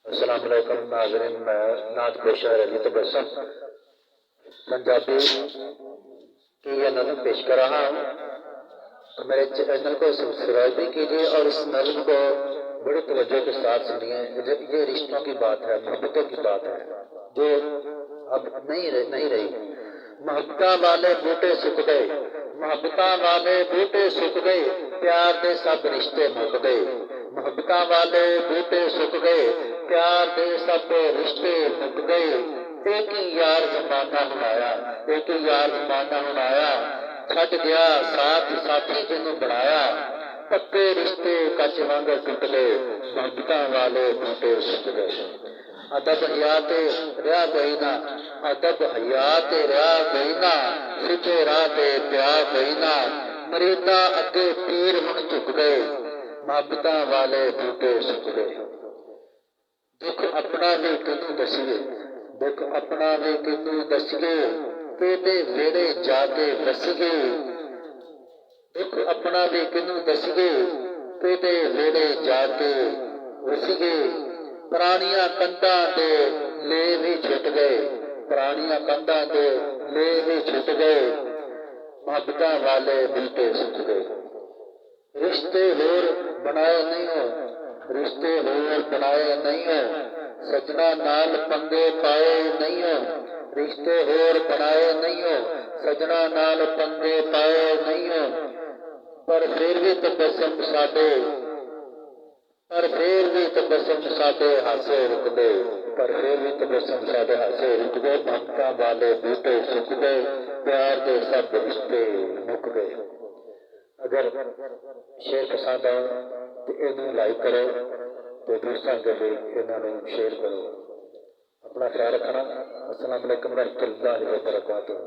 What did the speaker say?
अस्सलाम वालेकुम नाज़रीन, मैं नात पेशा अली तबस्सुम पंजाबी की यह नज़म पेश कर रहा हूँ। और मेरे चैनल को सब्सक्राइब भी कीजिए और इस नज़म को बड़ी तवज्जो के साथ सुनिए। ये रिश्तों की बात है, मोहब्बतों की बात है जो अब नहीं रही। मोहब्बतां वाले बूटे सुक गए, मोहब्बतां वाले बूटे सुक गए, प्यार दे सब रिश्ते मुक गए। मोहब्बतां वाले बूटे सुक गए, प्यार दे सब रिश्ते मुक गए। एक ही यार जमाना हुनाया, एक ही यार जमाना हुनाया, छट गया साथ साथी जिन्हों बनाया। पक्के रिश्ते कच वांगर टुट गए, मोहब्बतां वाले बूटे सुक गए। अदब हयाते रहा कोई ना, अदब हयाते रहा कोई ना, सीधे राह ते प्या कोई ना। मरीदा अगे पीर हुण झुक गए, मोहब्बतां वाले बूटे सुक गए। दुख अपना भी किनू दसीए, दुख अपना भी किनू दसीए, तेरे वेड़े जाके वसीए। दुख अपना भी किनू दसीए, तेरे वेड़े जाके वसीए। पुरानियां कंधां दे ले भी छुट गए, पुरानियां कंधां दे ले भी छुट गए, मोहब्बतां वाले बूटे सुक गए। रिश्ते होर बनाए नहीं हो, रिश्ते होर बनाए नहीं हो, सजना नाल पंगे पाए नहीं हो। रिश्ते होर बनाए नहीं हो, सजना नाल पंगे पाए नहीं हो। पर फिर भी तबस्सुम साडे, पर फिर भी तबस्सुम साडे हासे रुक गए, पर फिर भी तबस्सुम साडे हासे रुक गए। मोहब्बतां वाले बूटे सुक गए, प्यार दे सब रिश्ते मुक गए। अगर शेयर पसंद आए तो इनू लाइक करो तो दूसरों के लिए इन्होंने शेयर करो। अपना ख्याल रखना। अस्सलाम वालेकुम रहमतुल्लाहि व बरकातुहू।